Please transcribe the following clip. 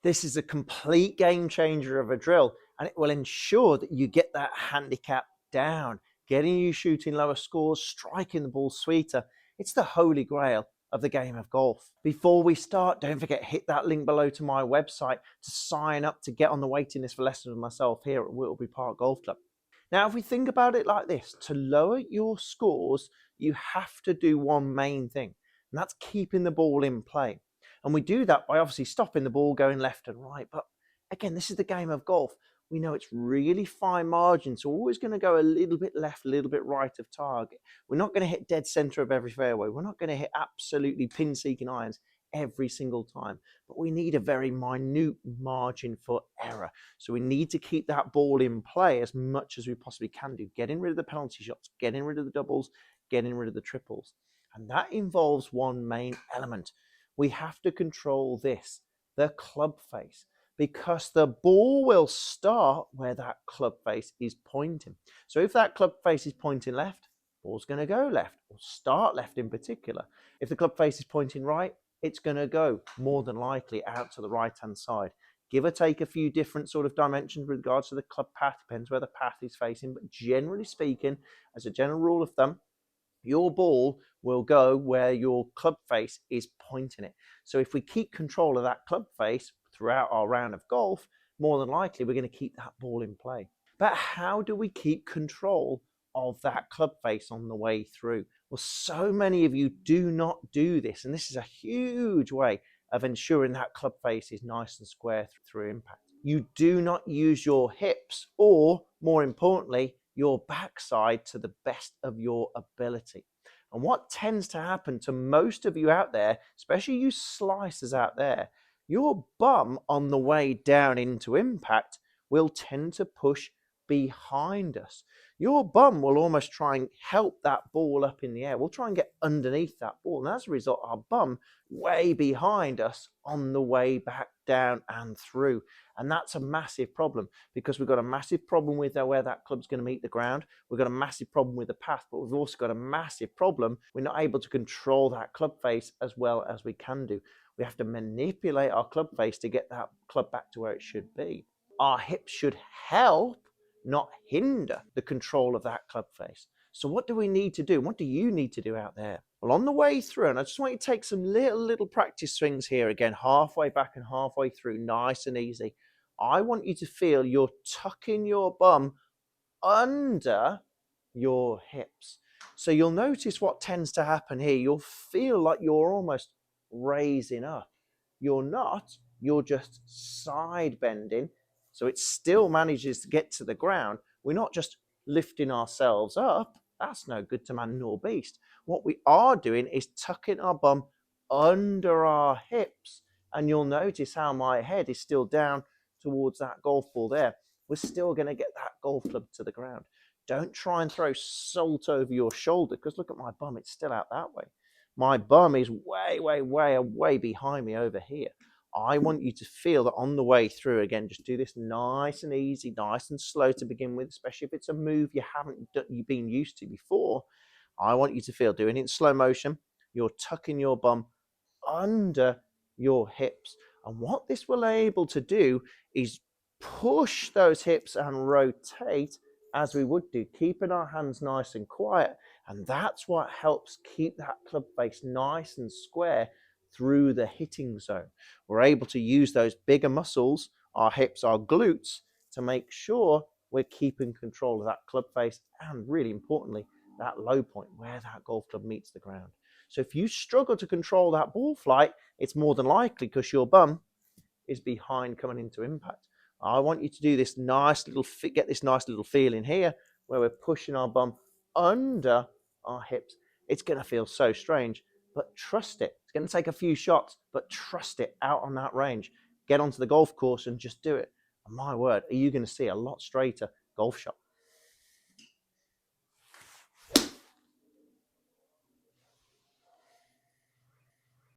This is a complete game changer of a drill, and it will ensure that you get that handicap down, getting you shooting lower scores, striking the ball sweeter. It's the holy grail of the game of golf. Before we start, don't forget, hit that link below to my website to sign up to get on the waiting list for lessons with myself here at Whittleby Park Golf Club. Now, if we think about it like this, to lower your scores, you have to do one main thing, and that's keeping the ball in play. And we do that by obviously stopping the ball going left and right. But again, this is the game of golf. We know it's really fine margin, so we're always going to go a little bit left, a little bit right of target. We're not going to hit dead center of every fairway. We're not going to hit absolutely pin-seeking irons every single time. But we need a very minute margin for error. So we need to keep that ball in play as much as we possibly can do. Getting rid of the penalty shots, getting rid of the doubles, getting rid of the triples. And that involves one main element. We have to control this, the club face, because the ball will start where that club face is pointing. So if that club face is pointing left, ball's going to go left, or start left in particular. If the club face is pointing right, it's going to go more than likely out to the right-hand side. Give or take a few different sort of dimensions with regards to the club path, depends where the path is facing, but generally speaking, as a general rule of thumb, your ball will go where your club face is pointing it. So if we keep control of that club face throughout our round of golf, more than likely we're going to keep that ball in play. But how do we keep control of that club face on the way through? Well, so many of you do not do this, and this is a huge way of ensuring that club face is nice and square through impact. You do not use your hips, or more importantly, your backside to the best of your ability. And what tends to happen to most of you out there, especially you slicers out there, your bum on the way down into impact will tend to push behind us. Your bum will almost try and help that ball up in the air. We'll try and get underneath that ball. And as a result, our bum way behind us on the way back down and through. And that's a massive problem, because we've got a massive problem with where that club's going to meet the ground. We've got a massive problem with the path, but we've also got a massive problem. We're not able to control that club face as well as we can do. We have to manipulate our club face to get that club back to where it should be. Our hips should help, not hinder, the control of that club face. So what do we need to do? What do you need to do out there? Well, on the way through, and I just want you to take some little practice swings here again, halfway back and halfway through, nice and easy. I want you to feel you're tucking your bum under your hips. So you'll notice what tends to happen here. You'll feel like you're almost raising up. You're not, you're just side bending. So it still manages to get to the ground. We're not just lifting ourselves up. That's no good to man nor beast. What we are doing is tucking our bum under our hips. And you'll notice how my head is still down towards that golf ball there. We're still going to get that golf club to the ground. Don't try and throw salt over your shoulder, because look at my bum. It's still out that way. My bum is way behind me over here. I want you to feel that on the way through, again, just do this nice and easy, nice and slow to begin with, especially if it's a move you've been used to before. I want you to feel, doing it in slow motion, you're tucking your bum under your hips. And what this will able to do is push those hips and rotate as we would do, keeping our hands nice and quiet. And that's what helps keep that club face nice and square through the hitting zone. We're able to use those bigger muscles, our hips, our glutes, to make sure we're keeping control of that club face, and really importantly, that low point where that golf club meets the ground. So if you struggle to control that ball flight, it's more than likely because your bum is behind coming into impact. I want you to do this nice little, get this nice little feeling here where we're pushing our bum under our hips. It's going to feel so strange, but trust it. It's going to take a few shots, but trust it out on that range. Get onto the golf course and just do it. And my word, are you going to see a lot straighter golf shot?